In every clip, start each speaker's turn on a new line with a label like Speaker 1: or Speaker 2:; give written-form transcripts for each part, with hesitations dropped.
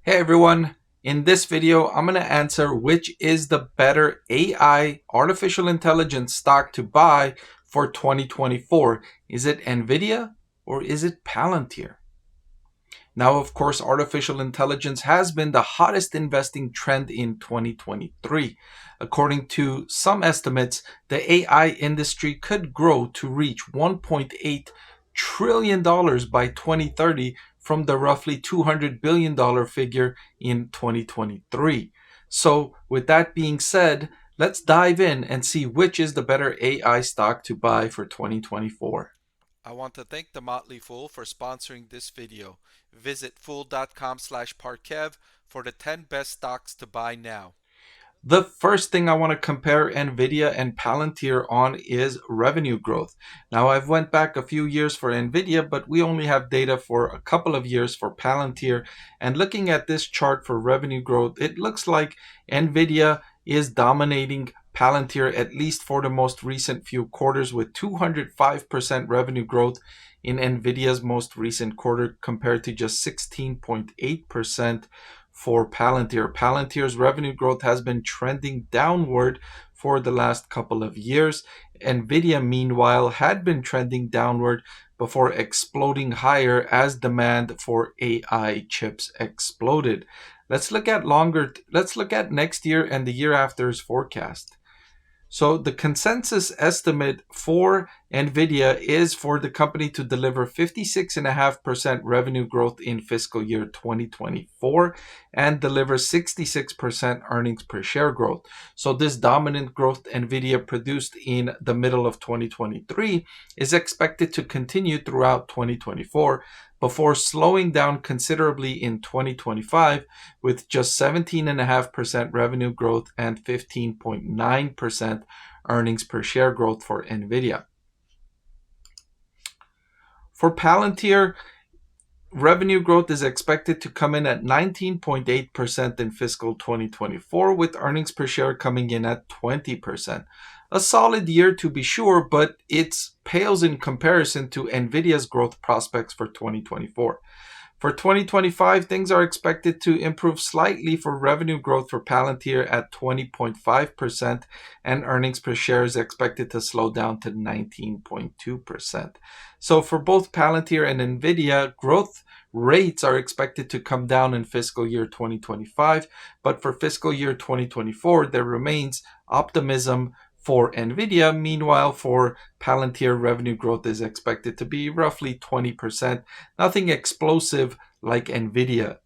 Speaker 1: Hey everyone, in this video I'm going to answer which is the better AI artificial intelligence stock to buy for 2024. Is it Nvidia or is it Palantir? Now, of course, artificial intelligence has been the hottest investing trend in 2023. According to some estimates, the AI industry could grow to reach $1.8 trillion by 2030 from the roughly $200 billion figure in 2023. So, with that being said, let's dive in and see which is the better AI stock to buy for 2024.
Speaker 2: I want to thank the Motley Fool for sponsoring this video. Visit fool.com/Parkev for the 10 best stocks to buy now.
Speaker 1: The first thing I want to compare Nvidia and Palantir on is revenue growth. Now, I've went back a few years for Nvidia, but we only have data for a couple of years for Palantir. And looking at this chart for revenue growth, it looks like Nvidia is dominating Palantir at least for the most recent few quarters, with 205% revenue growth in Nvidia's most recent quarter compared to just 16.8% for Palantir. Palantir's revenue growth has been trending downward for the last couple of years. Nvidia, meanwhile, had been trending downward before exploding higher as demand for AI chips exploded. Let's look at next year and the year after's forecast. So the consensus estimate for Nvidia is for the company to deliver 56.5% revenue growth in fiscal year 2024 and deliver 66% earnings per share growth. So this dominant growth Nvidia produced in the middle of 2023 is expected to continue throughout 2024 before slowing down considerably in 2025 with just 17.5% revenue growth and 15.9% earnings per share growth for Nvidia. For Palantir, revenue growth is expected to come in at 19.8% in fiscal 2024, with earnings per share coming in at 20%. A solid year to be sure, but it pales in comparison to Nvidia's growth prospects for 2024. For 2025, things are expected to improve slightly for revenue growth for Palantir at 20.5%, and earnings per share is expected to slow down to 19.2%. So for both Palantir and Nvidia, growth rates are expected to come down in fiscal year 2025, but for fiscal year 2024, there remains optimism for Nvidia. Meanwhile, for Palantir, revenue growth is expected to be roughly 20%, nothing explosive like Nvidia.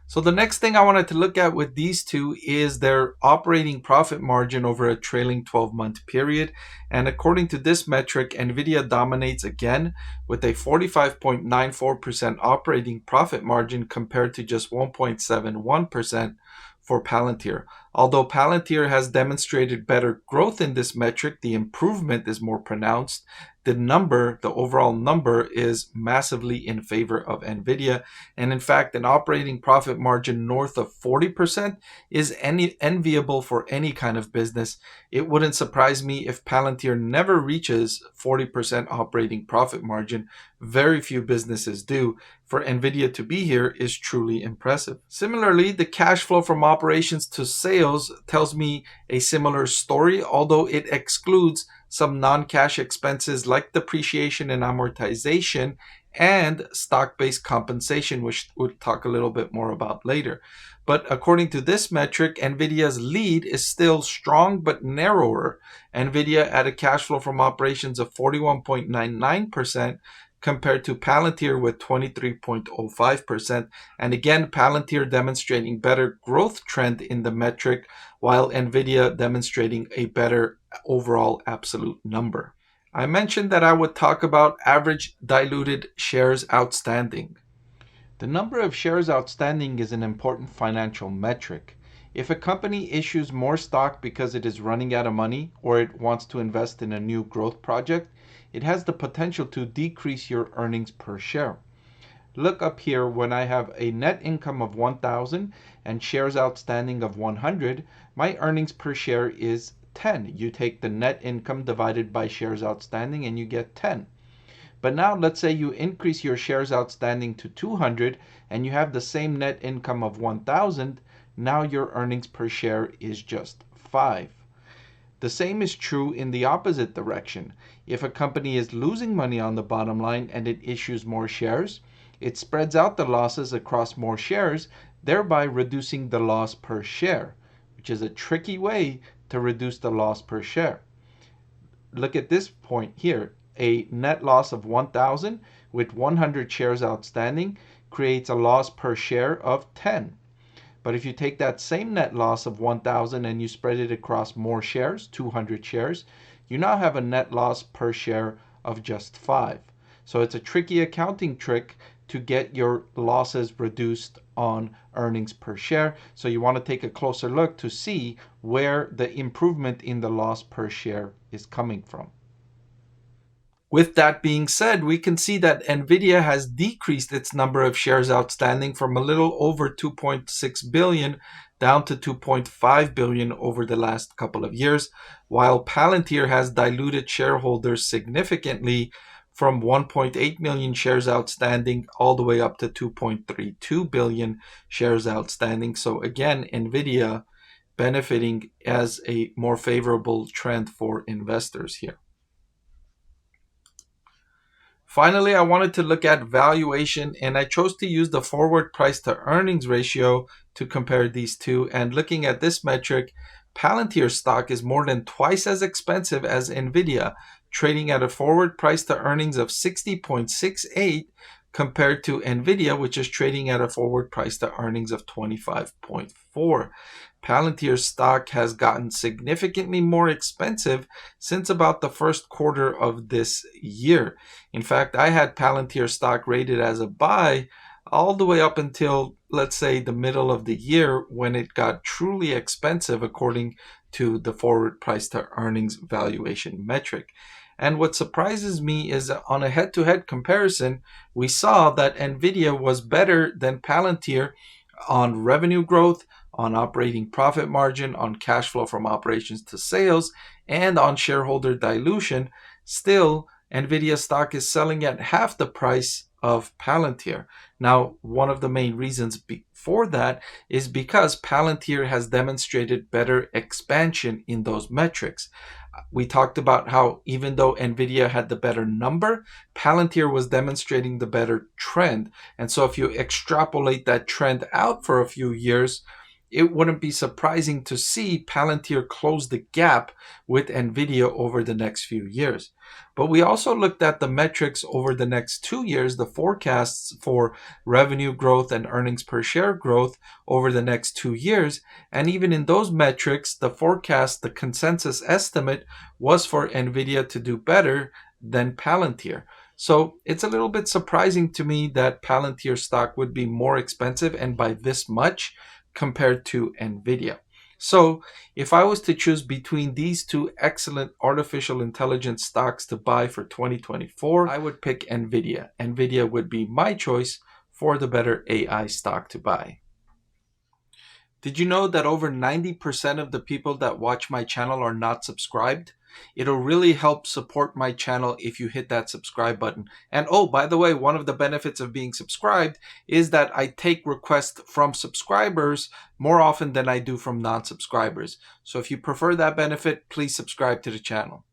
Speaker 1: So the next thing I wanted to look at with these two is their operating profit margin over a trailing 12-month period. And according to this metric, Nvidia dominates again with a 45.94% operating profit margin compared to just 1.71% for Palantir. Although Palantir has demonstrated better growth in this metric, the improvement is more pronounced. The overall number is massively in favor of Nvidia. And in fact, an operating profit margin north of 40% is enviable for any kind of business. It wouldn't surprise me if Palantir never reaches 40% operating profit margin. Very few businesses do. For Nvidia to be here is truly impressive. Similarly, the cash flow from operations to sales tells me a similar story, although it excludes some non-cash expenses like depreciation and amortization and stock-based compensation, which we'll talk a little bit more about later. But according to this metric, Nvidia's lead is still strong but narrower. Nvidia had a cash flow from operations of 41.99% compared to Palantir with 23.05%. And again, Palantir demonstrating better growth trend in the metric, while Nvidia demonstrating a better overall absolute number. I mentioned that I would talk about average diluted shares outstanding. The number of shares outstanding is an important financial metric. If a company issues more stock because it is running out of money or it wants to invest in a new growth project, it has the potential to decrease your earnings per share. Look up here, when I have a net income of 1,000 and shares outstanding of 100, my earnings per share is 10. You take the net income divided by shares outstanding and you get 10. But now let's say you increase your shares outstanding to 200 and you have the same net income of 1,000. Now your earnings per share is just 5. The same is true in the opposite direction. If a company is losing money on the bottom line and it issues more shares, it spreads out the losses across more shares, thereby reducing the loss per share, which is a tricky way to reduce the loss per share. Look at this point here. A net loss of 1,000 with 100 shares outstanding creates a loss per share of 10. But if you take that same net loss of 1,000 and you spread it across more shares, 200 shares, you now have a net loss per share of just 5. So it's a tricky accounting trick to get your losses reduced on earnings per share. So you want to take a closer look to see where the improvement in the loss per share is coming from. With that being said, we can see that Nvidia has decreased its number of shares outstanding from a little over 2.6 billion down to 2.5 billion over the last couple of years, while Palantir has diluted shareholders significantly from 1.8 million shares outstanding all the way up to 2.32 billion shares outstanding. So again, Nvidia benefiting as a more favorable trend for investors here. Finally, I wanted to look at valuation, and I chose to use the forward price to earnings ratio to compare these two. And looking at this metric, Palantir stock is more than twice as expensive as Nvidia, trading at a forward price to earnings of 60.68 compared to Nvidia, which is trading at a forward price to earnings of 25.4. Palantir stock has gotten significantly more expensive since about the first quarter of this year. In fact, I had Palantir stock rated as a buy all the way up until, let's say, the middle of the year when it got truly expensive according to the forward price to earnings valuation metric. And what surprises me is that on a head-to-head comparison, we saw that Nvidia was better than Palantir on revenue growth, on operating profit margin, on cash flow from operations to sales, and on shareholder dilution. Still, Nvidia stock is selling at half the price of Palantir. Now, one of the main reasons for that is because Palantir has demonstrated better expansion in those metrics. We talked about how even though Nvidia had the better number, Palantir was demonstrating the better trend. And so if you extrapolate that trend out for a few years, it wouldn't be surprising to see Palantir close the gap with Nvidia over the next few years. But we also looked at the metrics over the next 2 years, the forecasts for revenue growth and earnings per share growth over the next 2 years. And even in those metrics, the forecast, the consensus estimate was for Nvidia to do better than Palantir. So it's a little bit surprising to me that Palantir stock would be more expensive and by this much compared to Nvidia. So if I was to choose between these two excellent artificial intelligence stocks to buy for 2024, I would pick Nvidia. Nvidia would be my choice for the better AI stock to buy. Did you know that over 90% of the people that watch my channel are not subscribed? It'll really help support my channel if you hit that subscribe button. And oh, by the way, one of the benefits of being subscribed is that I take requests from subscribers more often than I do from non-subscribers. So if you prefer that benefit, please subscribe to the channel.